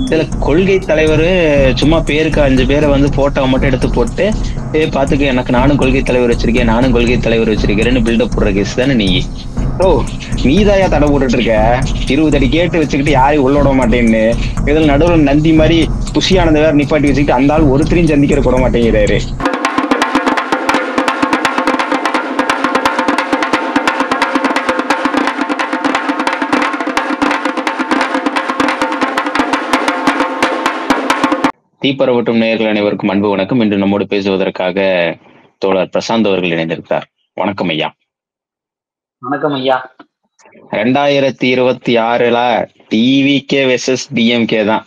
இதுல கொள்கை தலைவர் சும்மா பேருக்கு 5 பேரை வந்து போட்டோ மட்டும் எடுத்து போட்டு பாத்துக்க எனக்கு நானும் கொள்கை தலைவர் வச்சிருக்கேன் நானும் கொள்கை தலைவர் வச்சிருக்கேன்னு பில்டப் போடுற கேஸ் தானே நீ. ஓ நீதாயா தடை போட்டுட்டு இருக்க 20 அடி கேட்டு வச்சுக்கிட்டு யாரையும் உள்ள விட மாட்டேன்னு. இதுல நடுவில் நந்தி மாதிரி குஷியானந்த வேற நிப்பாட்டி வச்சுக்கிட்டு அந்த ஆள் ஒருத்தரையும் சந்திக்கிற கூட மாட்டேங்கிறாரு. தீப்பரவட்டும் நேயர்கள் அனைவருக்கும் அன்பு வணக்கம். இன்று நம்மோடு பேசுவதற்காக தோழர் பிரசாந்த் அவர்கள் இணைந்திருக்கிறார். வணக்கம் ஐயா. வணக்கம் ஐயா. 2026 டிவிகே வெர்சஸ் டிஎம்கே தான்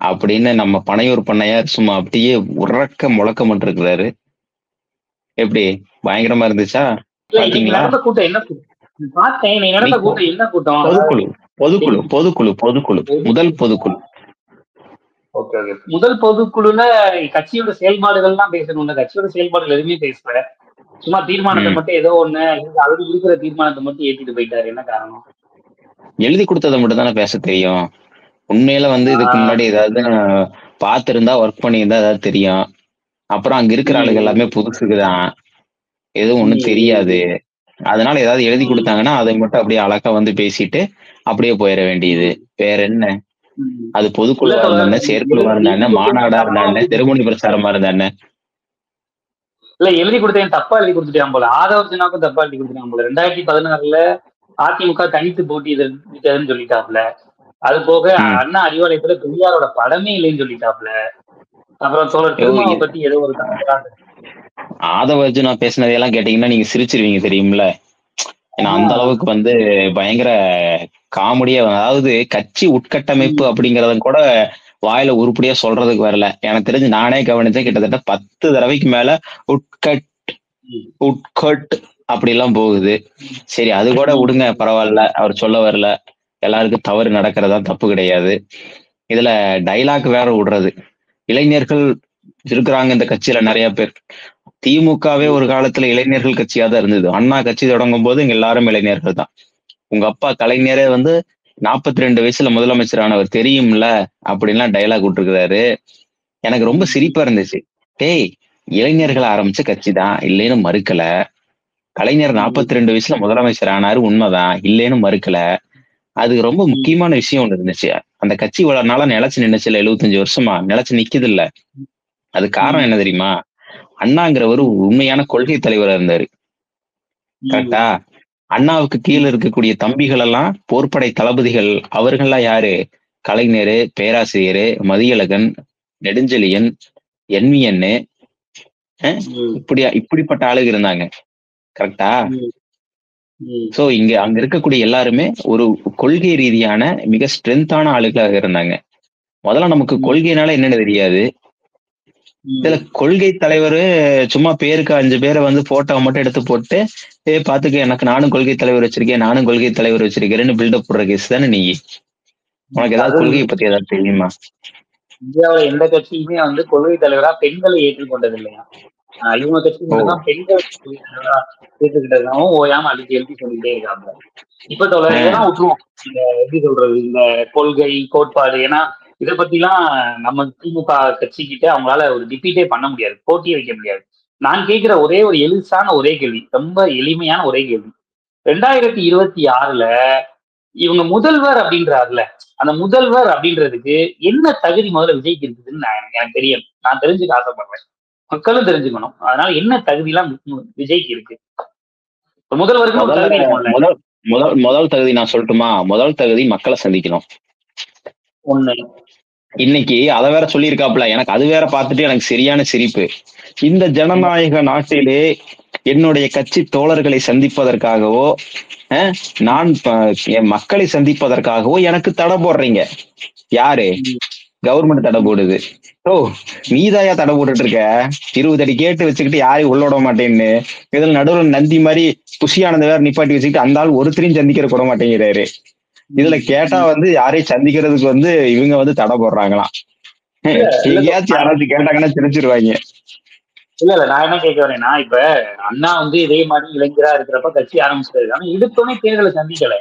அப்படின்னு நம்ம பனையூர் பண்ணையார் சும்மா அப்படியே உறக்க முழக்கம் இருக்கிறாரு. எப்படி பயங்கரமா இருந்துச்சா? பாத்தீங்களா? பொதுக்குழு பொதுக்குழு பொதுக்குழு பொதுக்குழு முதல் பொதுக்குழு. முதல் பொதுக்குழுல கட்சியோட செயல்பாடுகள் தான் பேசணும். கட்சியோட செயல்பாடுகள் எதுவுமே பேசல. சும்மா தீர்மானத்தை மட்டும் ஏதோ ஒண்ணு அவரு இருக்கிற தீர்மானத்தை மட்டும் ஏற்றிட்டு போயிட்டாரு. என்ன காரணம்? எழுதி கொடுத்ததை மட்டும் தானே பேச தெரியும். உண்மையில வந்து இதுக்கு முன்னாடி ஏதாவது பார்த்திருந்தா ஒர்க் பண்ணியிருந்தா ஏதாவது தெரியும். அப்புறம் அங்க இருக்கிற ஆளுகள் எல்லாமே புதுசுக்குதான், எதுவும் ஒண்ணும் தெரியாது. அதனால ஏதாவது எழுதி கொடுத்தாங்கன்னா அதை மட்டும் அப்படியே அழகா வந்து பேசிட்டு அப்படியே போயிட வேண்டியது. வேற என்ன? அது பொதுக்குழுவா இருந்தா, செயற்குழுவா இருந்தா, மாநாடா இருந்தா, தெருமுனை பிரச்சாரமா இருந்தா, இல்ல எழுதி கொடுத்தேன் தப்பா எழுதி கொடுத்துட்டான் போல. ஆதவர்ஜனாக்கும் தப்பா எழுதி கொடுத்துட்டான் போல. 2016 அதிமுக தனித்து போட்டியிட்டதுன்னு சொல்லிட்டாப்ல. அது போக அண்ணா அறிவாலயத்துல பெரியாரோட படமே இல்லைன்னு சொல்லிட்டாப்ல. அப்புறம் தோழர் திருமாவை பத்தி ஏதோ ஒரு ஆதவர்ஜனா பேசினதையெல்லாம் கேட்டீங்கன்னா நீங்க சிரிச்சிருவீங்க தெரியும்ல. ஏன்னா அந்த அளவுக்கு வந்து பயங்கர காமெடியா, அதாவது கட்சி உட்கட்டமைப்பு அப்படிங்கறத கூட வாயில உருப்படியா சொல்றதுக்கு வரல. எனக்கு தெரிஞ்சு நானே கவனிச்சேன், கிட்டத்தட்ட 10 தடவைக்கு மேல உட்கட் அப்படி எல்லாம் போகுது. சரி அது கூட விடுங்க, பரவாயில்ல, அவர் சொல்ல வரல. எல்லாருக்கும் தவறு நடக்கிறதா, தப்பு கிடையாது. இதுல டைலாக் வேற விடுறது. இளைஞர்கள் இருக்கிறாங்க இந்த கட்சியில நிறைய பேர். திமுகவே ஒரு காலத்துல இளைஞர்கள் கட்சியா தான் இருந்தது. அண்ணா கட்சி தொடங்கும் போது இங்க எல்லாரும் இளைஞர்கள் தான். உங்க அப்பா கலைஞரே வந்து 42 வயசுல முதலமைச்சரானவர் தெரியும்ல அப்படின்லாம் டைலாக் விட்டுருக்கிறாரு. எனக்கு ரொம்ப சிரிப்பா இருந்துச்சு. டேய், இளைஞர்கள் ஆரம்பிச்ச கட்சி தான், இல்லைன்னு மறுக்கல. கலைஞர் 42 வயசுல முதலமைச்சர் ஆனாரு, உண்மைதான், இல்லைன்னு மறுக்கல. அது ரொம்ப முக்கியமான விஷயம் ஒண்ணு இருந்துச்சு. அந்த கட்சி இவ்வளவு நாளா நிலைச்சு நின்னுச்சுல, 75 வருஷமா நிலைச்சு நிக்குது இல்ல. அது காரணம் என்ன தெரியுமா? அண்ணாங்கிறவர் உண்மையான கொள்கை தலைவரா இருந்தாரு. கரெக்டா? அண்ணாவுக்கு கீழே இருக்கக்கூடிய தம்பிகள் எல்லாம் போர்ப்படை தளபதிகள். அவர்கள்லாம் யாரு? கலைஞர், பேராசிரியர் மதியழகன், நெடுஞ்செழியன், என்விஎன், இப்படிப்பட்ட ஆளுங்க இருந்தாங்க. கரெக்டா? சோ அங்க இருக்கக்கூடிய எல்லாருமே ஒரு கொள்கை ரீதியான மிக ஸ்ட்ரென்த்தான ஆளுகளாக இருந்தாங்க. முதல்ல நமக்கு கொள்கைனால என்னன்னு தெரியாது. இதுல கொள்கை தலைவர் சும்மா பேருக்கு 5 பேரை வந்து போட்டோ மட்டும் எடுத்து போட்டு பாத்துக்க எனக்கு நானும் கொள்கை தலைவர் வச்சிருக்கேன் நானும் கொள்கை தலைவர் வச்சிருக்கேன்னு பில்டப் போடுற கேஸ் தானே நீ. உனக்கு ஏதாவது கொள்கையை பத்தி ஏதாவது தெரியுமா? இந்தியாவில எந்த கட்சியுமே வந்து கொள்கை தலைவரா பெண்களை ஏற்றுக்கொண்டது இல்லையா? இவங்க கட்சி மட்டும்தான் பெண்கள் ஏற்றுக்கிட்டதாகவும் ஓயாம அடிச்சு எழுதி சொல்லிட்டே இருக்காங்க. இப்ப தோழர் இதெல்லாம் விட்டுருவோம். இந்த எப்படி சொல்றது, இந்த கொள்கை கோட்பாடு, ஏன்னா இதை பத்தி எல்லாம் நம்ம திமுக கட்சி கிட்ட அவங்களால ஒரு டிபீட்டே பண்ண முடியாது, போட்டியே வைக்க முடியாது. நான் கேட்கிற ஒரே ஒரு எளிசான ஒரே கேள்வி, ரொம்ப எளிமையான ஒரே கேள்வி. 2026 இவங்க முதல்வர் அப்படின்றாருல, அந்த முதல்வர் அப்படின்றதுக்கு என்ன தகுதி முதல்ல விஜய்க்கு இருக்குதுன்னு எனக்கு தெரியும். நான் தெரிஞ்சுக்க ஆசைப்படுறேன், மக்களும் தெரிஞ்சுக்கணும். அதனால என்ன தகுதி எல்லாம் விஜய்க்கு இருக்கு? முதல்வருக்கு முதல் தகுதி நான் சொல்லட்டுமா? முதல் தகுதி மக்களை சந்திக்கணும். இன்னைக்கு அதை வேற சொல்லியிருக்காப்புல. எனக்கு அது வேற பார்த்துட்டு எனக்கு சரியான சிரிப்பு. இந்த ஜனநாயக நாட்டிலே என்னுடைய கட்சி தோழர்களை சந்திப்பதற்காகவோ நான் என் மக்களை சந்திப்பதற்காகவோ எனக்கு தடை போடுறீங்க. யாரு? கவர்மெண்ட் தடை போடுது. ஓ நீதாயா தடை போட்டுட்டு இருக்க 20 அடி கேட்டு வச்சுக்கிட்டு யாரையும் உள்ள விட மாட்டேன்னு. இதுல நடுவில் நந்தி மாதிரி குஷியானந்த வேற நிப்பாட்டி வச்சுக்கிட்டு அந்த ஆள் ஒருத்தரையும் சந்திக்கிற கூட மாட்டேங்கிறாரு. இதுல கேட்டா வந்து யாரையும் சந்திக்கிறதுக்கு வந்து இவங்க வந்து தடை போடுறாங்களாம். எங்கேயாச்சும் யாராச்சும் கேட்டாங்கன்னா தெரிஞ்சிருவாங்க. இல்ல நான் என்ன கேட்க வரேன்னா, இப்ப அண்ணா வந்து இதே மாதிரி இளைஞரா இருக்கிறப்ப கட்சி ஆரம்பிச்சிட்டாரு. ஆனா இதுக்குமே தேர்தலை சந்திக்கல.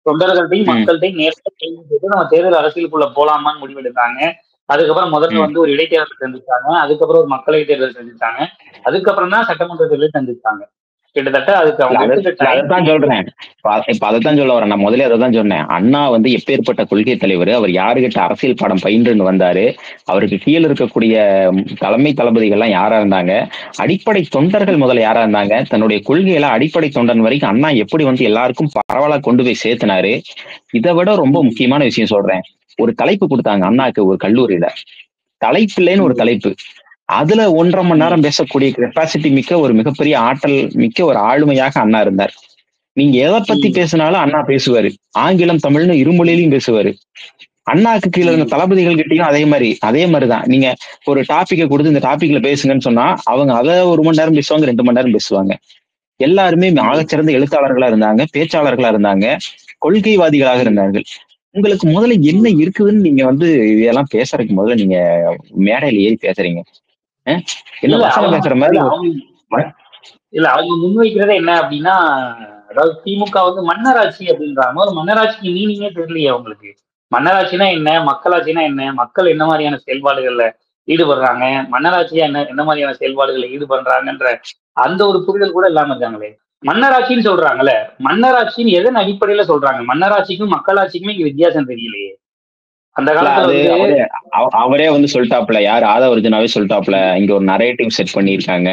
தொண்டர்கள்ட்டையும் மக்கள்கிட்டையும் நேரத்தை கேள்வி கேட்டு நம்ம தேர்தல் அரசியலுக்குள்ள போலாமான்னு முடிவெடுத்தாங்க. அதுக்கப்புறம் முதல்ல வந்து ஒரு இடைத்தேர்தல் சந்திச்சாங்க, அதுக்கப்புறம் ஒரு மக்களவை தேர்தல் சந்திச்சாங்க, அதுக்கப்புறம் தான் சட்டமன்ற தேர்தல் சந்திச்சாங்க. கிட்டத்தட்ட அதுக்கு அவங்க எடுத்துட்ட டைம். அதைத்தான் சொல்றேன். இப்ப அதைத்தான் சொல்ல வரேன். நான் முதல்ல அதைதான் சொன்னேன். அண்ணா வந்து எப்பேற்பட்ட கொள்கை தலைவர், அவர் யாருகிட்ட அரசியல் பாடம் பயின்றுன்னு வந்தாரு, அவருக்கு கீழே இருக்கக்கூடிய தலைமை தளபதிகள்லாம் யாரா இருந்தாங்க, அடிப்படை தொண்டர்கள் முதல்ல யாரா இருந்தாங்க, தன்னுடைய கொள்கையில அடிப்படை தொண்டன் வரைக்கும் அண்ணா எப்படி வந்து எல்லாருக்கும் பரவலா கொண்டு போய் சேர்த்தினாரு. இதை விட ரொம்ப முக்கியமான விஷயம் சொல்றேன். ஒரு தலைப்பு கொடுத்தாங்க அண்ணாக்கு ஒரு கல்லூரியில, தலைப்பில்லைன்னு ஒரு தலைப்பு. அதுல 1.5 மணி நேரம் பேசக்கூடிய கெப்பாசிட்டி மிக்க ஒரு மிகப்பெரிய ஆற்றல் மிக்க ஒரு ஆளுமையாக அண்ணா இருந்தார். நீங்க எதை பத்தி பேசினாலும் அண்ணா பேசுவாரு. ஆங்கிலம் தமிழ்னு இருமொழியிலையும் பேசுவாரு. அண்ணாக்கு கீழே இருந்த தளபதிகள் கிட்டையும் அதே மாதிரிதான். நீங்க ஒரு டாபிக்கை கொடுத்து இந்த டாபிக்ல பேசுங்கன்னு சொன்னா அவங்க அதை 1 மணி நேரம் பேசுவாங்க, 2 மணி நேரம் பேசுவாங்க. எல்லாருமே ஆகச்சிறந்த எழுத்தாளர்களா இருந்தாங்க, பேச்சாளர்களா இருந்தாங்க, கொள்கைவாதிகளாக இருந்தார்கள். உங்களுக்கு முதல்ல என்ன இருக்குதுன்னு நீங்க வந்து இதெல்லாம் பேசுறதுக்கு முதல்ல நீங்க மேடையில ஏறி பேசுறீங்க. என்ன வசனம் பேசுற மாதிரி இல்ல அவங்க முன்வைக்கிறதே என்ன அப்படின்னா, அதாவது திமுக வந்து மன்னராட்சி அப்படின்றாங்க. ஒரு மன்னராட்சிக்கு மீனிங்கே தெரியலையே அவங்களுக்கு. மன்னராட்சினா என்ன, மக்களாட்சினா என்ன, மக்கள் என்ன மாதிரியான செயல்பாடுகள்ல ஈடுபடுறாங்க, மன்னராட்சியா என்ன மாதிரியான செயல்பாடுகள்ல ஈடுபடுறாங்கன்ற அந்த ஒரு புரிதல் கூட இல்லாம இருக்காங்களே. மன்னராட்சின்னு சொல்றாங்கல்ல, மன்னராட்சின்னு எதன் அடிப்படையில சொல்றாங்க? மன்னராட்சிக்கும் மக்களாட்சிக்குமே இங்க வித்தியாசம் தெரியலையே. அந்த காலத்துல அவரே வந்து சொல்லிட்டாப்ல, யார் ஆதவர்ஜனாவே சொல்லிட்டாப்ல, இங்க ஒரு நரேட்டிவ் செட் பண்ணிருக்காங்க,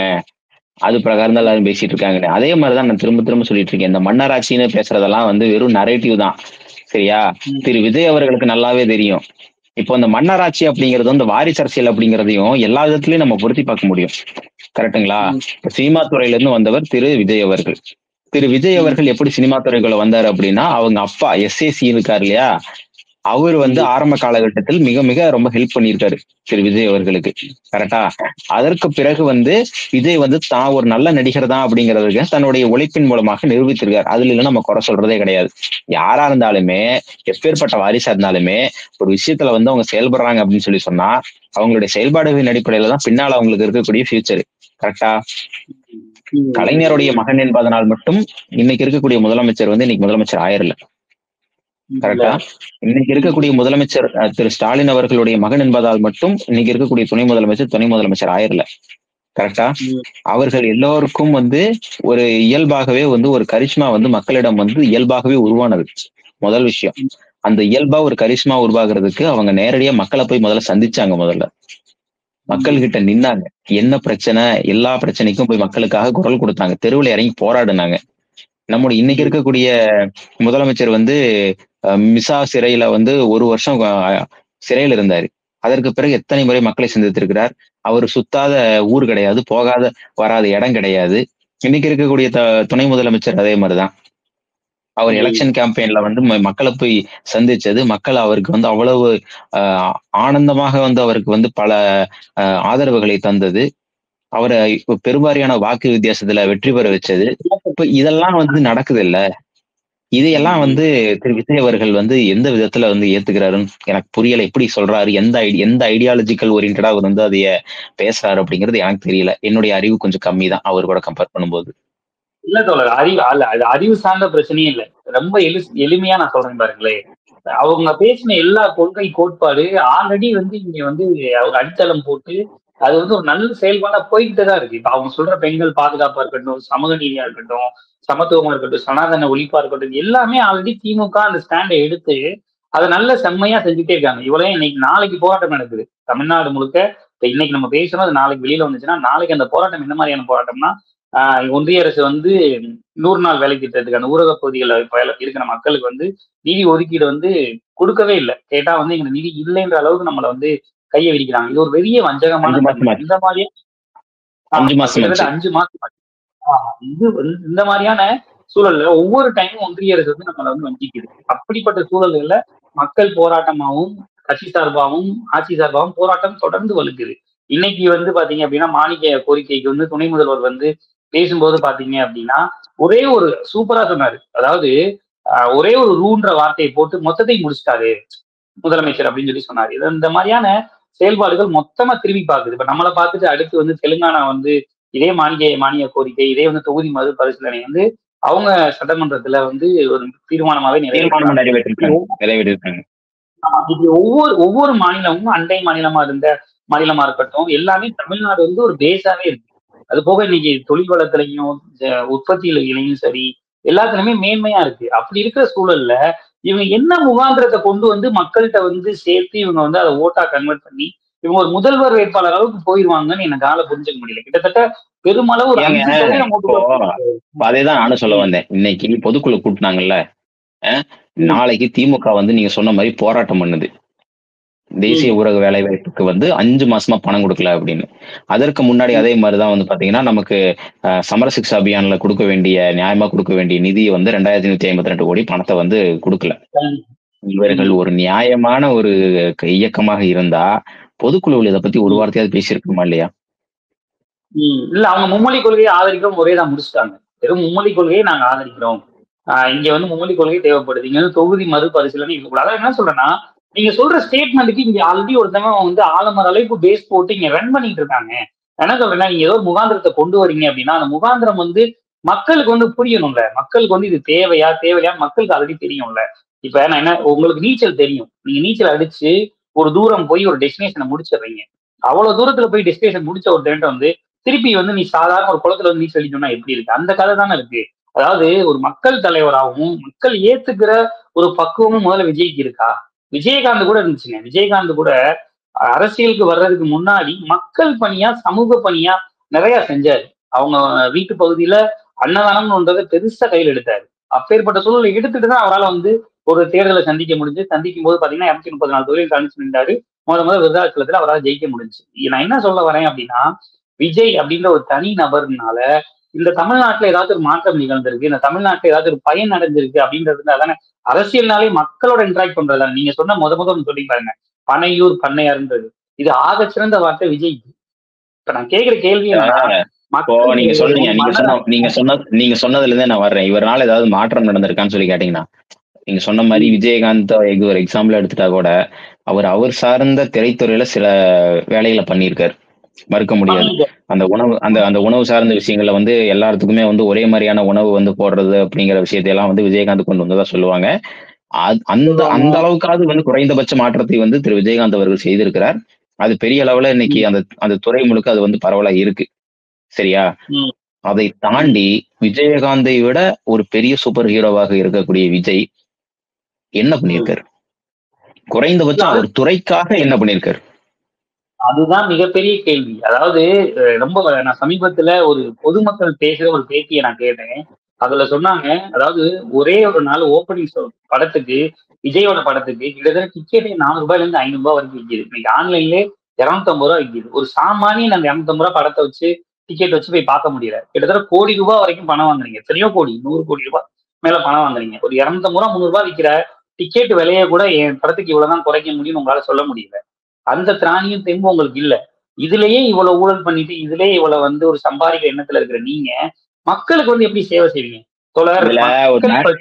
அது பிரகாரம் தான் எல்லாரும் பேசிட்டு இருக்காங்க. அதே மாதிரிதான் நான் திரும்ப திரும்ப சொல்லிட்டு இருக்கேன். இந்த மன்னராட்சின்னு பேசுறதெல்லாம் வந்து வெறும் நரேட்டிவ் தான். சரியா? திரு விஜய் அவர்களுக்கு நல்லாவே தெரியும். இப்போ இந்த மன்னராட்சி அப்படிங்கிறது வந்து வாரிசு அரசியல் அப்படிங்கிறதையும் எல்லா விதத்திலயும் நம்ம பொருத்தி பார்க்க முடியும். கரெக்டுங்களா? சினிமா துறையில இருந்து வந்தவர் திரு விஜய் அவர்கள். திரு விஜய் அவர்கள் எப்படி சினிமா துறைக்குள்ள வந்தாரு அப்படின்னா, அவங்க அப்பா எஸ்ஏசி இருக்காரு இல்லையா, அவர் வந்து ஆரம்ப காலகட்டத்தில் மிக மிக ரொம்ப ஹெல்ப் பண்ணியிருக்காரு திரு விஜய் அவர்களுக்கு. கரெக்டா? அதற்கு பிறகு வந்து விஜய் வந்து தான் ஒரு நல்ல நடிகர் தான் அப்படிங்கிறதுக்கு தன்னுடைய உழைப்பின் மூலமாக நிரூபித்திருக்காரு. அதுல இல்ல நம்ம குறை சொல்றதே கிடையாது. யாரா இருந்தாலுமே, எப்பேற்பட்ட வாரிசா இருந்தாலுமே, ஒரு விஷயத்துல வந்து அவங்க செயல்படுறாங்க அப்படின்னு சொல்லி சொன்னா அவங்களுடைய செயல்பாடுகளின் அடிப்படையில தான் பின்னால அவங்களுக்கு இருக்கக்கூடிய ஃபியூச்சர். கரெக்டா? கலைஞருடைய மகன் என்பதனால் மட்டும் இன்னைக்கு இருக்கக்கூடிய முதலமைச்சர் வந்து இன்னைக்கு முதலமைச்சர் ஆயிரல. கரெக்டா? இன்னைக்கு இருக்கக்கூடிய முதலமைச்சர் திரு ஸ்டாலின் அவர்களுடைய மகன் என்பதால் மட்டும் இன்னைக்கு இருக்கக்கூடிய துணை முதலமைச்சர் ஆயிரல. கரெக்டா? அவர்கள் எல்லோருக்கும் வந்து ஒரு இயல்பாகவே வந்து ஒரு கரிஷ்மா வந்து மக்களிடம் வந்து இயல்பாகவே உருவானது. முதல் விஷயம், அந்த இயல்பா ஒரு கரிஷ்மா உருவாகிறதுக்கு அவங்க நேரடியா மக்களை போய் முதல்ல சந்திச்சாங்க. முதல்ல மக்கள் கிட்ட நின்னாங்க. என்ன பிரச்சனை, எல்லா பிரச்சனைக்கும் போய் மக்களுக்காக குரல் கொடுத்தாங்க, தெருவில் இறங்கி போராடினாங்க. நம்முடைய இன்னைக்கு இருக்கக்கூடிய முதலமைச்சர் வந்து மிசா சிறையில வந்து 1 வருஷம் சிறையில் இருந்தாரு. அதற்கு பிறகு எத்தனை முறை மக்களை சந்தித்திருக்கிறார். அவர் சுத்தாத ஊர் கிடையாது, போகாத வராத இடம் கிடையாது. இன்னைக்கு இருக்கக்கூடிய துணை முதலமைச்சர் அதே மாதிரிதான். அவர் எலெக்ஷன் கேம்பெயின்ல வந்து மக்களை போய் சந்திச்சது, மக்கள் அவருக்கு வந்து அவ்வளவு ஆனந்தமாக வந்து அவருக்கு வந்து பல ஆதரவுகளை தந்தது, அவரை பெருவாரியான வாக்கு வித்தியாசத்துல வெற்றி பெற வச்சது. இப்ப இதெல்லாம் வந்து நடக்குது இல்ல, இதையெல்லாம் வந்து திரு விஜய் அவர்கள் வந்து எந்த விதத்துல வந்து ஏத்துக்கிறாருன்னு எனக்கு புரியல. எப்படி சொல்றாரு, எந்த ஐடியாலஜிக்கல் ஓரியன்டா அவர் வந்து அதைய பேசுறாரு அப்படிங்கிறது எனக்கு தெரியல. என்னுடைய அறிவு கொஞ்சம் கம்மி தான் அவர் கூட கம்பேர் பண்ணும்போது. இல்ல தோழர், அது அறிவு சார்ந்த பிரச்சனையும் இல்ல. ரொம்ப எளிமையா நான் சொல்றேன் பாருங்களேன். அவங்க பேசின எல்லா கொள்கை கோட்பாடு ஆல்ரெடி வந்து இங்க வந்து அவங்க அடித்தளம் போட்டு அது வந்து ஒரு நல்ல செயல்பாடா போய்கிட்டு தான் இருக்கு. இப்ப அவங்க சொல்ற பெண்கள் பாதுகாப்பா இருக்கட்டும், சமூக நீதியா இருக்கட்டும், சமத்துவமா இருக்கட்டும், சனாதன ஒழிப்பா இருக்கட்டும், எல்லாமே ஆல்ரெடி திமுக அந்த ஸ்டாண்டை எடுத்து அதை நல்ல செம்மையா செஞ்சுட்டே இருக்காங்க. இவ்வளவு இன்னைக்கு நாளைக்கு போராட்டம் நடக்குது தமிழ்நாடு முழுக்க. இப்ப இன்னைக்கு நம்ம பேசணும், அது நாளைக்கு வெளியில வந்துச்சுன்னா நாளைக்கு அந்த போராட்டம் என்ன மாதிரியான போராட்டம்னா, ஒன்றிய அரசு வந்து 100 நாள் வேலை திட்டத்துக்கான ஊரக பகுதிகளில் இருக்கிற மக்களுக்கு வந்து நிதி ஒதுக்கீடு வந்து கொடுக்கவே இல்லை. கேட்டா வந்து எங்க நிதி இல்லைன்ற அளவுக்கு நம்மளை வந்து கையை விரிக்கிறாங்க. இது ஒரு பெரிய வஞ்சகமான இந்த மாதிரியே 5 மாசம் இது இந்த மாதிரியான சூழல்ல ஒவ்வொரு டைமும் ஒன்றிய அரசு வந்து நம்மளை வந்து வஞ்சிக்குது. அப்படிப்பட்ட சூழல்கள்ல மக்கள் போராட்டமாகவும் கட்சி சார்பாகவும் ஆட்சி சார்பாகவும் போராட்டம் தொடர்ந்து வலுக்குது. இன்னைக்கு வந்து பாத்தீங்க அப்படின்னா மானிய கோரிக்கைக்கு வந்து துணை முதல்வர் வந்து பேசும்போது பாத்தீங்க அப்படின்னா ஒரே ஒரு சூப்பரா சொன்னாரு. அதாவது ஒரே ஒரு ரூன்ற வார்த்தையை போட்டு மொத்தத்தை முடிச்சிட்டாரு முதலமைச்சர் அப்படின்னு சொல்லி சொன்னாரு. இந்த மாதிரியான செயல்பாடுகள் மொத்தமா திரும்பி பார்க்குது. இப்ப நம்மளை பார்த்துட்டு அடுத்து வந்து தெலுங்கானா வந்து இதே மானிய கோரிக்கை, இதே வந்து தொகுதி மறுபரிசீலனை வந்து அவங்க சட்டமன்றத்துல வந்து ஒரு தீர்மானமாவே நிறைவேற்றிருக்காங்க. இப்படி ஒவ்வொரு மாநிலமும் அண்டை மாநிலமா இருந்த மாநிலமா இருக்கட்டும், எல்லாமே தமிழ்நாடு வந்து ஒரு பேஸாவே இருக்கு. அது போக இன்னைக்கு தொழில் வளத்திலையும் உற்பத்தியிலையும் சரி, எல்லாத்துலயுமே மேன்மையா இருக்கு. அப்படி இருக்கிற சூழல்ல இவங்க என்ன முகாந்திரத்தை கொண்டு வந்து மக்கள்கிட்ட வந்து சேர்த்து இவங்க வந்து அதை ஓட்டா கன்வெர்ட் பண்ணி இவங்க ஒரு முதல்வர் வேட்பாளர் அளவுக்கு போயிருவாங்கன்னு எனக்கு புரிஞ்சுக்க முடியல. கிட்டத்தட்ட பெருமளவு ஒரு 5% அதேதான் நானும் சொல்ல வந்தேன். இன்னைக்கு பொதுக்குழு கூட்டினாங்கல்ல, நாளைக்கு திமுக வந்து நீங்க சொன்ன மாதிரி போராட்டம் பண்ணுது. தேசிய ஊரக வேலை வாய்ப்புக்கு வந்து 5 மாசமா பணம் கொடுக்கல அப்படின்னு. அதற்கு முன்னாடி அதே மாதிரிதான் வந்து பாத்தீங்கன்னா நமக்கு சமரசிக்ஷா அபியான்ல கொடுக்க வேண்டிய நியாயமா கொடுக்க வேண்டிய நிதியை வந்து 2152 கோடி பணத்தை வந்து கொடுக்கல. இவர்கள் ஒரு நியாயமான ஒரு இயக்கமாக இருந்தா பொதுக்குழுவில் இதை பத்தி ஒரு வார்த்தையாவது பேசியிருக்குமா இல்லையா? இல்ல, அவங்க மும்மொழி கொள்கையை ஆதரிக்கிறோம் ஒரே தான் முடிச்சுட்டாங்க. வெறும் மும்மொழி கொள்கையை நாங்க ஆதரிக்கிறோம், இங்க வந்து மும்மொழி கொள்கை தேவைப்படுது, இங்க வந்து தொகுதி மறுபரிசீலனை இருக்கக்கூடாது. அதான் என்ன சொல்றேன்னா, நீங்க சொல்ற ஸ்டேட்மெண்ட்டுக்கு இங்க ஆல்ரெடி ஒருத்தவங்க வந்து ஆலமர அளவுக்கு பேஸ் போட்டு இங்க ரன் பண்ணிட்டு இருக்காங்க. என்ன சொல்றேன்னா, நீங்க ஏதோ ஒரு முகாந்திரத்தை கொண்டு வரீங்க அப்படின்னா அந்த முகாந்திரம் வந்து மக்களுக்கு வந்து புரியணும்ல, மக்களுக்கு வந்து இது தேவையா மக்களுக்கு ஆல்ரெடி தெரியும்ல. இப்ப நான் என்ன, உங்களுக்கு நீச்சல் தெரியும், நீங்க நீச்சல் அடிச்சு ஒரு தூரம் போய் ஒரு டெஸ்டினேஷனை முடிச்சிடுறீங்க. அவ்வளவு தூரத்துல போய் டெஸ்டினேஷன் முடிச்ச ஒரு டேட்டை வந்து திருப்பி வந்து நீ சாதாரண ஒரு குளத்துல வந்து நீச்சல் அடிக்கணும்னா எப்படி இருக்கு? அந்த கதை தானே இருக்கு. அதாவது ஒரு மக்கள் தலைவராகவும் மக்கள் ஏத்துக்கிற ஒரு பக்குவமும் முதல்ல விஜய்க்கு இருக்கா? விஜயகாந்த் கூட இருந்துச்சுங்க. விஜயகாந்த் கூட அரசியலுக்கு வர்றதுக்கு முன்னாடி மக்கள் பணியா சமூக பணியா நிறைய செஞ்சாரு. அவங்க வீட்டு பகுதியில அன்னதானம்ன்றதை பெருசா கையில் எடுத்தாரு. அப்பேற்பட்ட சூழலை எடுத்துட்டு தான் அவரால் வந்து ஒரு தேர்தலை சந்திக்க முடிஞ்சு. சந்திக்கும் போது பாத்தீங்கன்னா 234 தொழில் கணிச்சு நின்றாரு. முதல்ல விருதாச்சலத்துல அவரால் ஜெயிக்க முடிஞ்சு. நான் என்ன சொல்ல வரேன் அப்படின்னா, விஜய் அப்படின்ற ஒரு தனி நபர்னால இந்த தமிழ்நாட்டுல ஏதாவது ஒரு மாற்றம் நிகழ்ந்திருக்கு, இந்த தமிழ்நாட்டுல ஏதாவது ஒரு பயன் அடைஞ்சிருக்கு அப்படின்றதுனால தானே அரசியல்னாலே மக்களோட இன்டராக்ட் பண்றதுதானே. நீங்க சொன்ன முதல் சொல்லி பாருங்க, பனையூர் பண்ணையாருன்றது, இது ஆக சிறந்த வார்த்தை விஜய்க்கு. இப்ப நான் கேட்கிற கேள்வி நீங்க சொன்னதுல இருந்தே நான் வர்றேன். இவரால் ஏதாவது மாற்றம் நடந்திருக்கான்னு சொல்லி கேட்டீங்கன்னா, நீங்க சொன்ன மாதிரி விஜயகாந்த் ஒரு எக்ஸாம்பிள் எடுத்துட்டா கூட அவர் சார்ந்த திரைத்துறையில சில வேலைகளை பண்ணியிருக்காரு, மறுக்க முடியாது. அந்த உணவு சார்ந்த விஷயங்கள்ல வந்து எல்லாத்துக்குமே வந்து ஒரே மாதிரியான உணவு வந்து போடுறது அப்படிங்கிற விஷயத்தையெல்லாம் வந்து விஜயகாந்த் கொண்டு வந்ததா சொல்லுவாங்க. அந்த அளவுக்காவது வந்து குறைந்தபட்ச மாற்றத்தை வந்து திரு விஜயகாந்த் அவர்கள் செய்திருக்கிறார். அது பெரிய அளவுல இன்னைக்கு அந்த துறை முழுக்க அது வந்து பரவலா இருக்கு. சரியா? அதை தாண்டி விஜயகாந்தை விட ஒரு பெரிய சூப்பர் ஹீரோவாக இருக்கக்கூடிய விஜய் என்ன பண்ணியிருக்காரு? குறைந்தபட்சம் ஒரு துறைக்காக என்ன பண்ணியிருக்காரு? அதுதான் மிகப்பெரிய கேள்வி. அதாவது ரொம்ப நான் சமீபத்துல ஒரு பொதுமக்கள் பேசுற ஒரு பேட்டியை நான் கேட்டேன். அதுல சொன்னாங்க, அதாவது ஒரே ஒரு நாள் ஓப்பனிங் ஷோ படத்துக்கு, விஜயோட படத்துக்கு கிட்டத்தட்ட டிக்கெட்டே 400 ரூபாயில இருந்து 500 ரூபாய் வரைக்கும் விற்கிது. இன்னைக்கு ஆன்லைன்லேயே 250 ரூபாய் விற்கிது. ஒரு சாமானியன் அந்த 250 ரூபாய் படத்தை வச்சு டிக்கெட் வச்சு போய் பார்க்க முடியல. கிட்டத்தட்ட கோடி ரூபாய் வரைக்கும் பணம் வாங்குறீங்க. எத்தனையோ கோடி, 100 கோடி ரூபாய் மேல பணம் வாங்குறீங்க. ஒரு 250 ரூபாய் 300 ரூபாய் விற்கிற டிக்கெட் விலையை கூட என் படத்துக்கு இவ்வளவுதான் குறைக்க முடியும்னு உங்களால சொல்ல முடியல. அந்த திராணியும் தெம்பு உங்களுக்கு இல்ல. இதுலயே இவ்வளவு ஊழல் பண்ணிட்டு, இதுலயே இவ்வளவு வந்து ஒரு சம்பாதிக்கிற எண்ணத்துல இருக்கிற நீங்க மக்களுக்கு வந்து எப்படி சேவை செய்வீங்க?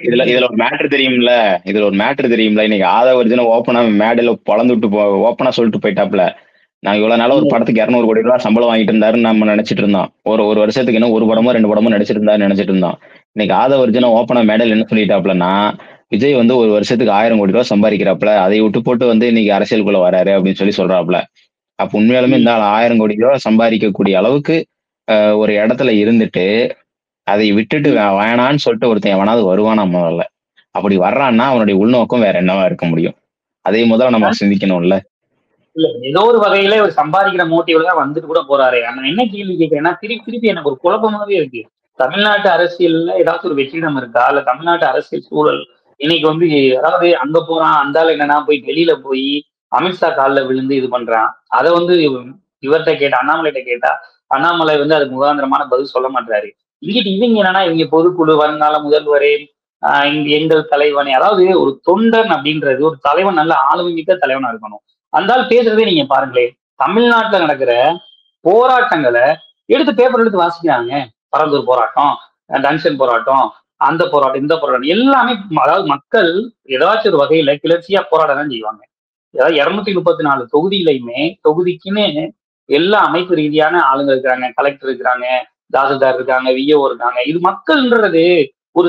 இதுல ஒரு மேட்டர் தெரியும்ல, இன்னைக்கு ஆதவர்ஜுன ஓப்பனா மேடையில பொழந்துட்டு ஓப்பனா சொல்லிட்டு போயிட்டாப்ல, நான் இவ்வளவு நாள ஒரு படத்துக்கு 200 கோடி ரூபாய் சம்பளம் வாங்கிட்டு இருந்தாருன்னு நம்ம நினைச்சிட்டு இருந்தோம். ஒரு வருஷத்துக்கு இன்னும் 1 படமோ 2 படமோ நடிச்சிட்டு நினைச்சிட்டு இருந்தோம். இன்னைக்கு ஆதவர்ஜுன ஓப்பனா மேடையில என்ன சொல்லிட்டாப்லன்னா, விஜய் வந்து ஒரு வருஷத்துக்கு 1000 கோடி ரூபாய் சம்பாதிக்கிறாப்ல, அதை விட்டு போட்டு வந்து இன்னைக்கு அரசியலுக்குள்ள வராரு அப்படின்னு சொல்றாப்ல. அப்ப உண்மையாலுமே இந்த 1000 கோடி ரூபாய் சம்பாதிக்கக்கூடிய அளவுக்கு ஒரு இடத்துல இருந்துட்டு அதை விட்டுட்டு வேணான்னு சொல்லிட்டு ஒருத்தன் எவனாவது வருவானா? முதல்ல அப்படி வர்றான்னா அவனுடைய உள்நோக்கம் வேற என்னவா இருக்க முடியும்? அதே முதல்ல நம்ம சிந்திக்கணும்ல. இல்ல, ஏதோ ஒரு வகையில ஒரு சம்பாதிக்கிற மோட்டிவ்ல தான் வந்துட்டு கூட போறாரு. நான் என்ன கேள்வி கேட்கிறேன்னா, திருப்பி எனக்கு ஒரு குழப்பமாவே இருக்கு. தமிழ்நாட்டு அரசியல்ல ஏதாச்சும் ஒரு வெற்றிடம் இருக்கா? இல்ல தமிழ்நாட்டு அரசியல் சூழல் இன்னைக்கு வந்து, அதாவது அங்க போறான் அந்த ஆள் என்னன்னா போய் டெல்லியில போய் அமித்ஷா காலில் விழுந்து இது பண்றான். அதை வந்து இவர்கிட்ட கேட்டா, அண்ணாமலைகிட்ட கேட்டா, அண்ணாமலை வந்து அது முகாந்திரமான பதில் சொல்ல மாட்டாரு. இங்கிட்டு இவங்க என்னன்னா, இவங்க பொதுக்குழு, வருங்கால முதல்வரே, எங்கள் தலைவனே, அதாவது ஒரு தொண்டன் அப்படின்றது ஒரு தலைவன், நல்ல ஆளுமை மிக்க தலைவனா இருக்கணும். அந்த ஆள் பேசுறதே நீங்க பாருங்களேன், தமிழ்நாட்டுல நடக்கிற போராட்டங்களை எடுத்து பேப்பர் எடுத்து வாசிக்கிறாங்க. பரந்தூர் போராட்டம், டங்ஷன் போராட்டம், அந்த போராட்டம், இந்த போராட்டம் எல்லாமே, அதாவது மக்கள் ஏதாச்சும் ஒரு வகையில கிளர்ச்சியா போராட்டம் தான் செய்வாங்க. ஏதாவது 234 தொகுதியிலையுமே தொகுதிக்குன்னு எல்லா அமைப்பு ரீதியான ஆளுங்க இருக்கிறாங்க. கலெக்டர் இருக்கிறாங்க, தாசில்தார் இருக்காங்க, விஓ இருக்காங்க. இது மக்கள்ன்றது ஒரு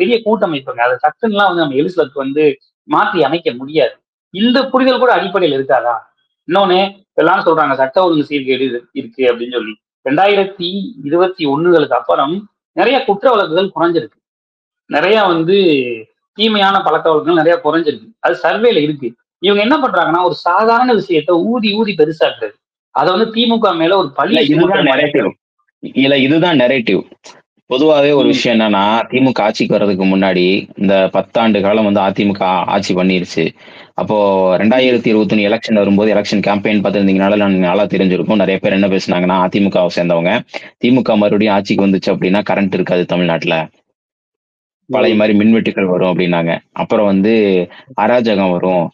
பெரிய கூட்டமைப்புங்க. அதை சட்டன்லாம் வந்து நம்ம எலிசபெத் வந்து மாற்றி அமைக்க முடியாது. இந்த புரிதல் கூட அடிப்படையில் இருக்காதா? இன்னொன்னு எல்லாரும் சொல்றாங்க சட்ட ஒழுங்கு சீர்கேடு இருக்கு அப்படின்னு சொல்லி. 2021களுக்கு அப்புறம் நிறைய குற்ற வழக்குகள் குறைஞ்சிருக்கு. நிறைய வந்து தீமையான பழக்க வழக்கங்கள் நிறைய குறைஞ்சிருக்கு. அது சர்வேல இருக்கு. இவங்க என்ன பண்றாங்கன்னா ஒரு சாதாரண விஷயத்த ஊதி ஊதி பெருசாக்குறது. அதை வந்து திமுக மேல ஒரு பழிய இதுதான் நெரேட்டிவ். பொதுவாவே ஒரு விஷயம் என்னன்னா, திமுக ஆட்சிக்கு வர்றதுக்கு முன்னாடி இந்த 10 ஆண்டு காலம் வந்து அதிமுக ஆட்சி பண்ணிருச்சு. அப்போ 2021 எலெக்ஷன் வரும்போது எலெக்ஷன் கேம்பெயின் பார்த்திருந்தீங்கனால நல்லா தெரிஞ்சிருக்கும். நிறைய பேர் என்ன பேசுனாங்கன்னா, அதிமுகவை சேர்ந்தவங்க, திமுக மறுபடியும் ஆட்சிக்கு வந்துச்சு அப்படின்னா கரண்ட் இருக்காது தமிழ்நாட்டுல. பழைய மாதிரி மின்வெட்டுகள் வரும் அப்படின்னாங்க. அப்புறம் வந்து அராஜகம் வரும்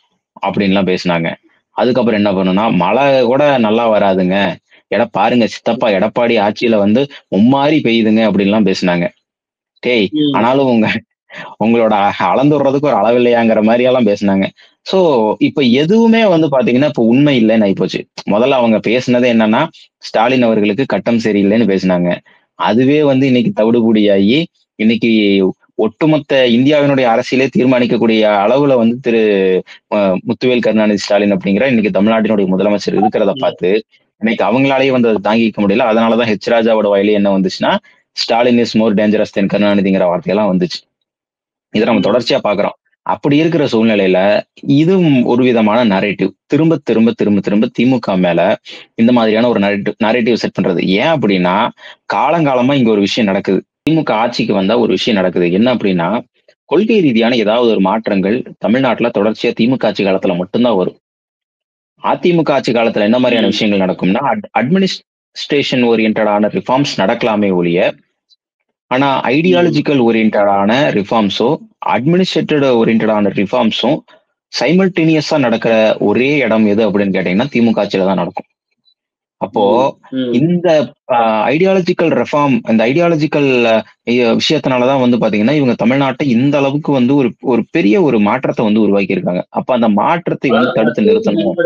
அப்படின்லாம் பேசினாங்க. அதுக்கப்புறம் என்ன பண்ணுனா, மழை கூட நல்லா வராதுங்க. பாருங்க சித்தப்பா எடப்பாடி ஆட்சியில வந்து மும்மாரி பெய்யுதுங்க அப்படின்லாம் பேசினாங்க. டேய், ஆனாலும் உங்களோட அளந்துடுறதுக்கு ஒரு அளவு இல்லையாங்கிற மாதிரி எல்லாம் பேசினாங்க. சோ இப்ப எதுவுமே வந்து பாத்தீங்கன்னா இப்ப உண்மை இல்லைன்னு ஆயிப்போச்சு. முதல்ல அவங்க பேசினது என்னன்னா, ஸ்டாலின் அவர்களுக்கு கட்டம் சரியில்லைன்னு பேசினாங்க. அதுவே வந்து இன்னைக்கு தவிடுபொடியாகி இன்னைக்கு ஒட்டுமொத்த இந்தியாவினுடைய அரசியலே தீர்மானிக்கக்கூடிய அளவுல வந்து திரு முத்துவேல் கருணாநிதி ஸ்டாலின் அப்படிங்கிற இன்னைக்கு தமிழ்நாட்டினுடைய முதலமைச்சர் இருக்கிறத பார்த்து இன்னைக்கு அவங்களாலேயே வந்து அதை தாங்கிக்க முடியல. அதனாலதான் ஹெச் ராஜாவோட வாயிலே என்ன வந்துச்சுன்னா, ஸ்டாலின் இஸ் மோர் டேஞ்சரஸ் தென் கருணாநிதிங்கிற வார்த்தையெல்லாம் வந்துச்சு. இதை நம்ம தொடர்ச்சியா பாக்குறோம். அப்படி இருக்கிற சூழ்நிலையில இதுவும் ஒரு விதமான நரேட்டிவ் திரும்ப திரும்ப திரும்ப திரும்ப திமுக மேல இந்த மாதிரியான ஒரு நரேட்டிவ் செட் பண்றது. ஏன் அப்படின்னா, காலங்காலமா இங்க ஒரு விஷயம் நடக்குது. திமுக ஆட்சிக்கு வந்தா ஒரு விஷயம் நடக்குது. என்ன அப்படின்னா, கொள்கை ரீதியான ஏதாவது ஒரு மாற்றங்கள் தமிழ்நாட்டுல தொடர்ச்சியா திமுக ஆட்சி காலத்துல மட்டும்தான் வரும். அதிமுக ஆட்சி காலத்துல என்ன மாதிரியான விஷயங்கள் நடக்கும்னா, அட்மினிஸ்ட்ரேஷன் ஓரியன்டான ரிஃபார்ம்ஸ் நடக்கலாமே ஒழிய, ஆனா ஐடியாலஜிக்கல் ஓரியன்டான ரிஃபார்ம்ஸோ அட்மினிஸ்ட்ரேட்டட் ஓரியன்டான ரிஃபார்ம்ஸும் சைமல்டேனியஸா நடக்கிற ஒரே இடம் எது அப்படின்னு கேட்டீங்கன்னா திமுக ஆட்சியில தான் நடக்கும். அப்போ இந்த ஐடியாலஜிக்கல் ரெஃபார்ம், இந்த ஐடியாலஜிக்கல் விஷயத்தினாலதான் வந்து பாத்தீங்கன்னா இவங்க தமிழ்நாட்டை இந்த அளவுக்கு வந்து ஒரு பெரிய ஒரு மாற்றத்தை வந்து உருவாக்கி இருக்காங்க. அப்ப அந்த மாற்றத்தை வந்து தடுத்து நிறுத்தணும்.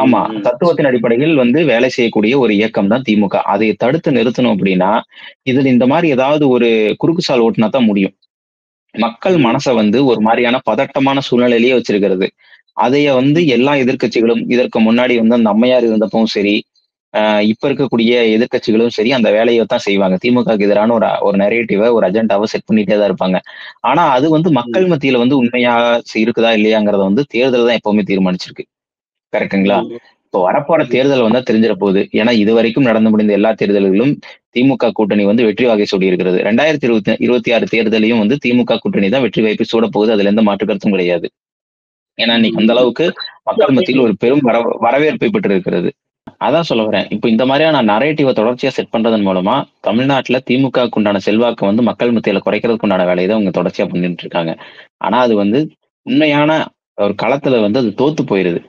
ஆமா, தத்துவத்தின் அடிப்படையில் வந்து வேலை செய்யக்கூடிய ஒரு இயக்கம் தான் திமுக. அதை தடுத்து நிறுத்தணும் அப்படின்னா இதுல இந்த மாதிரி ஏதாவது ஒரு குறுக்குசால் ஓட்டினா தான் முடியும். மக்கள் மனசை வந்து ஒரு மாதிரியான பதட்டமான சூழ்நிலையிலேயே வச்சிருக்கிறது. அதைய வந்து எல்லா எதிர்க்கட்சிகளும் இதற்கு முன்னாடி வந்து அந்த அம்மையார் இருந்தப்பவும் சரி, இப்ப இருக்கக்கூடிய எதிர்க்கட்சிகளும் சரி அந்த வேலையை தான் செய்வாங்க. திமுகக்கு எதிரான ஒரு நரேட்டிவை, ஒரு அஜெண்டாவை செட் பண்ணிட்டே தான் இருப்பாங்க. ஆனா அது வந்து மக்கள் மத்தியில வந்து உண்மையா இருக்குதா இல்லையாங்கிறத வந்து தேர்தல் தான் எப்பவுமே தீர்மானிச்சிருக்கு. கரெக்டுங்களா? இப்போ வரப்போற தேர்தல் வந்தா தெரிஞ்சிட போகுது. ஏன்னா இதுவரைக்கும் நடந்து முடிந்த எல்லா தேர்தல்களிலும் திமுக கூட்டணி வந்து வெற்றி வாகை சூடி இருக்கிறது. 2026 தேர்தலையும் வந்து திமுக கூட்டணி தான் வெற்றி வாய்ப்பு சூட போகுது. அதுல எந்த மாற்று கருத்தும் கிடையாது. ஏன்னா இன்னைக்கு அந்த அளவுக்கு மக்கள் மத்தியில் ஒரு பெரும் வரவேற்பை பெற்று இருக்கிறது. அதான் சொல்ல வரேன். இப்ப இந்த மாதிரியான நரேட்டிவை தொடர்ச்சியா செட் பண்றதன் மூலமா தமிழ்நாட்டுல திமுக உண்டான செல்வாக்கு வந்து மக்கள் மத்தியில குறைக்கிறதுக்கு உண்டான வேலையை தான் அவங்க தொடர்ச்சியா பண்ணிட்டு இருக்காங்க. ஆனா அது வந்து உண்மையான ஒரு களத்துல வந்து அது தோத்து போயிருது.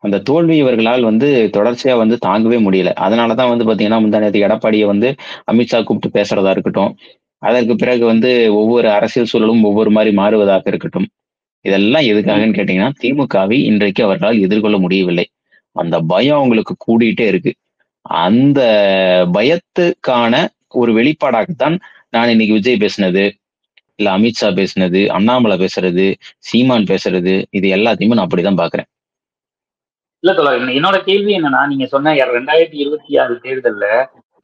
அந்த தோல்வி இவர்களால் வந்து தொடர்ச்சியா வந்து தாங்கவே முடியல. அதனாலதான் வந்து பாத்தீங்கன்னா முந்தா நேத்து எடப்பாடியை வந்து அமித்ஷா கூப்பிட்டு பேசுறதா இருக்கட்டும், அதற்கு பிறகு வந்து ஒவ்வொரு அரசியல் சூழலும் ஒவ்வொரு மாதிரி மாறுவதாக இருக்கட்டும், இதெல்லாம் எதுக்காகன்னு கேட்டீங்கன்னா திமுகவை இன்றைக்கு அவர்களால் எதிர்கொள்ள முடியவில்லை. அந்த பயம் அவங்களுக்கு கூடிட்டே இருக்கு. அந்த பயத்துக்கான ஒரு வெளிப்பாடாகத்தான் நான் இன்னைக்கு விஜய் பேசினது, இல்ல அமித்ஷா பேசினது, அண்ணாமலை பேசுறது, சீமான் பேசுறது, இது எல்லாத்தையுமே நான் அப்படிதான் பாக்குறேன். இல்ல தோழர், என்னோட கேள்வி என்னன்னா, நீங்க சொன்ன 2026 தேர்தல்ல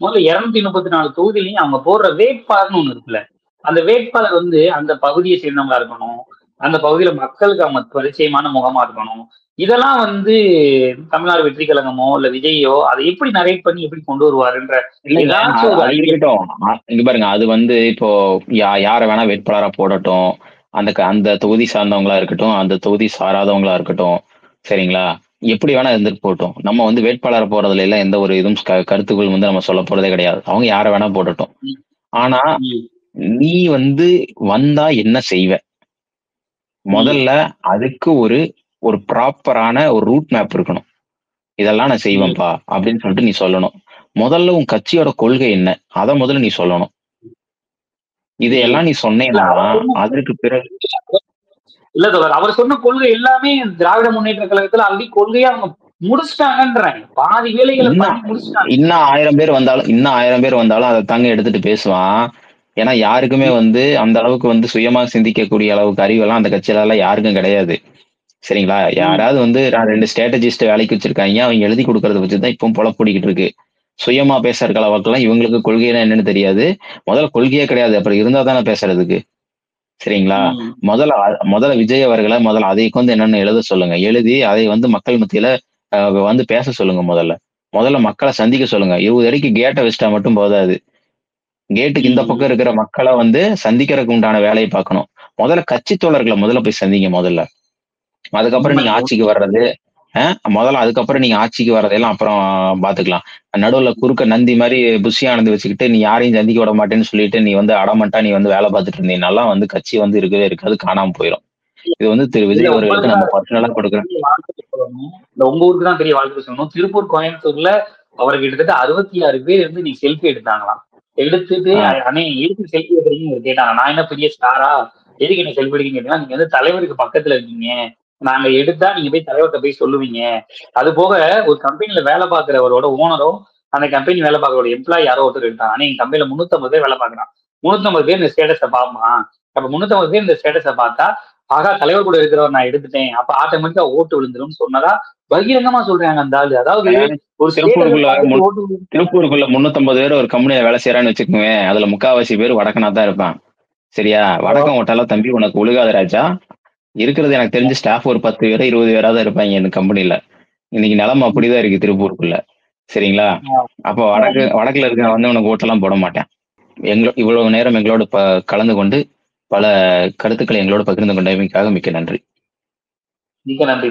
முதல்ல 234 தொகுதியிலையும் அவங்க போடுற வேட்பாளர்னு ஒண்ணு இருக்குல்ல, அந்த வேட்பாளர் வந்து அந்த பகுதியை சேர்ந்தவங்களா இருக்கணும், அந்த பகுதியில மக்களுக்கு அவங்க பரிச்சயமான முகமா இருக்கணும். இதெல்லாம் வந்து தமிழ்நாடு வெற்றி கழகமோ இல்ல விஜயோ அதை எப்படி நரேட் பண்ணி எப்படி கொண்டு வருவாருன்ற ஏதாச்சும் ஒரு இருக்கட்டும். இங்க பாருங்க, அது வந்து இப்போ யார வேணா வேட்பாளரா போடட்டும், அந்த தொகுதி சார்ந்தவங்களா இருக்கட்டும், அந்த தொகுதி சாராதவங்களா இருக்கட்டும், சரிங்களா? எப்படி வேணா இருந்துட்டு போட்டோம். நம்ம வந்து வேட்பாளரை போறதுல எல்லாம் எந்த ஒரு இதுவும் கருத்துக்கள் வந்து நம்ம சொல்ல போறதே கிடையாது. அவங்க யார வேணா போடட்டும். ஆனா நீ வந்து வந்தா என்ன செய்வ? முதல்ல அதுக்கு ஒரு ப்ராப்பரான ஒரு ரூட் மேப் இருக்கணும். இதெல்லாம் நான் செய்வேன்ப்பா அப்படின்னு சொல்லிட்டு நீ சொல்லணும். முதல்ல உன் கட்சியோட கொள்கை என்ன, அத முதல்ல நீ சொல்லணும். இதையெல்லாம் நீ சொன்னேன்னா அதற்கு பிறகு இல்ல தோழர், அவர் சொன்ன கொள்கை எல்லாமே திராவிட முன்னேற்ற கழகத்துல ஆல்ரெடி கொள்கையா அவங்க முடிச்சுட்டாங்கன்றாங்க. பாதி வேலைகளை பண்ணி முடிச்சுட்டாங்க. இன்னும் 1000 பேர் வந்தாலும் அதை தாங்க எடுத்துட்டு பேசுவான். ஏன்னா யாருக்குமே வந்து அந்த அளவுக்கு வந்து சுயமா சிந்திக்கக்கூடிய அளவுக்கு அறிவெல்லாம் அந்த கட்சியில எல்லாம் யாருக்கும் கிடையாது. சரிங்களா? யாராவது வந்து நான் 2 ஸ்ட்ராட்டஜிஸ்ட் வேலைக்கு வச்சிருக்காங்க. அவங்க எழுதி குடுக்கறத வச்சு தான் இப்பவும் பொழப்போடிக்கிட்டு இருக்கு. சுயமா பேசுற அளவுக்கெல்லாம் இவங்களுக்கு கொள்கைன்னா என்னன்னு தெரியாது. முதல்ல கொள்கையே கிடையாது. அப்புறம் இருந்தா தானே பேசுறதுக்கு. சரிங்களா? முதல்ல விஜய் அவர்கள முதல்ல அதை வந்து என்னன்னு எழுத சொல்லுங்க. எழுதி அதை வந்து மக்கள் மத்தியில அ வந்து பேச சொல்லுங்க முதல்ல. முதல்ல மக்கள சந்திக்க சொல்லுங்க. 20 அடிக்கு கேட்ட வச்சுட்டா மட்டும் போதாது. கேட்டுக்கு இந்த பக்கம் இருக்கிற மக்கள வந்து சந்திக்கிறதுக்கு உண்டான வேலைய பார்க்கணும். முதல்ல கட்சி தோழர்கள முதல்ல போய் சந்திங்க முதல்ல. அதுக்கப்புறம் நீங்க ஆட்சிக்கு வர்றது, முதல்ல அதுக்கப்புறம் நீங்க ஆட்சிக்கு வர்றதெல்லாம் அப்புறம் பார்த்துக்கலாம். நடுவுல குறுக்க நந்தி மாரி புஷி ஆனந்த் வச்சுக்கிட்டு நீ யாரையும் சந்திக்க விட மாட்டேன்னு சொல்லிட்டு நீ வந்து அடமன்ட்டா நீ வந்து வேலை பார்த்துட்டு இருந்தீன்னாலாம் வந்து கட்சி வந்து இருக்கவே இருக்காது. காணாம போயிரும். இது வந்து திரு இல்ல விஜய் உங்களுக்கு அவர்களுக்கு நம்ம தான் பர்சனலா கொடுக்குறேன். பெரிய வாழ்த்து சொல்லணும். இல்ல உங்க ஊருக்கு தான் பெரிய வாழ்த்து சொல்லணும். திருப்பூர், கோயம்புத்தூர்ல அவர் கிட்டத்தட்ட 66 பேர் இருந்து நீ செல்ஃபி எடுத்தாங்களாம். எடுத்துட்டு ஆ. அண்ணே எதுக்கு செல்ஃபி எடுக்கிறீங்கன்னு கேட்டாங்க. நான் என்ன பெரிய ஸ்டாரா? எதுக்கு என்ன செல்ஃபி எடுக்கிறீங்க கேட்டீங்கன்னா, நீங்க வந்து தலைவருக்கு பக்கத்துல இருக்கீங்க. நாங்க எடுத்தா நீங்க போய் தலைவர்கிட்ட போய் சொல்லுவீங்க. அது போக ஒரு கம்பெனில வேலை பார்க்கிறவரோட ஓனரோ, அந்த கம்பெனி வேலை பார்க்கற எம்ப்ளாயி யாரோ ஒருத்தர் எடுத்தாங்க. ஆனா எங்க கம்பெனில 350 பேர் வேலை பார்க்கறான். 350 பேர் இந்த ஸ்டேட்டஸ பாப்போமா? அப்ப 350 பேர் இந்த ஸ்டேட்டஸ பார்த்தா ஆகா தலைவர் கூட இருக்கிறவர் நான் எடுத்துட்டேன். அப்ப ஆட்டோமேட்டிக்கா ஓட்டு விழுந்துரும்னு சொன்னதா பகிரங்கமா சொல்றாங்க அந்த ஆளு. அதாவது ஒரு ஸ்டேட்டஸ திருப்பூருக்குள்ள பார்த்துட்டு ஓட்டு விழுந்து திருப்பூருக்குள்ள 350 பேர் ஒரு கம்பெனில வேலை செய்யறான்னு வச்சுக்கோங்க. அதுல 3/4 பேர் வடக்கனா தான் இருப்பான். சரியா? வடக்கம் ஓட்டாலாம் தம்பி உனக்கு ஒழுகாத ராஜா. இருக்கிறது எனக்கு தெரிஞ்ச ஸ்டாஃப் ஒரு 10 பேரோ 20 பேரா தான் இருப்பாங்க இந்த கம்பெனில. இன்னைக்கு நிலைமை அப்படிதான் இருக்கு திருப்பூருக்குள்ள. சரிங்களா? அப்போ வடக்குல இருக்க வந்து உனக்கு ஓட்டெல்லாம் போட மாட்டேன். இவ்வளவு நேரம் எங்களோட கலந்து கொண்டு பல கருத்துக்களை எங்களோட பகிர்ந்து கொண்டமைக்காக மிக்க நன்றி. மிக்க நன்றி.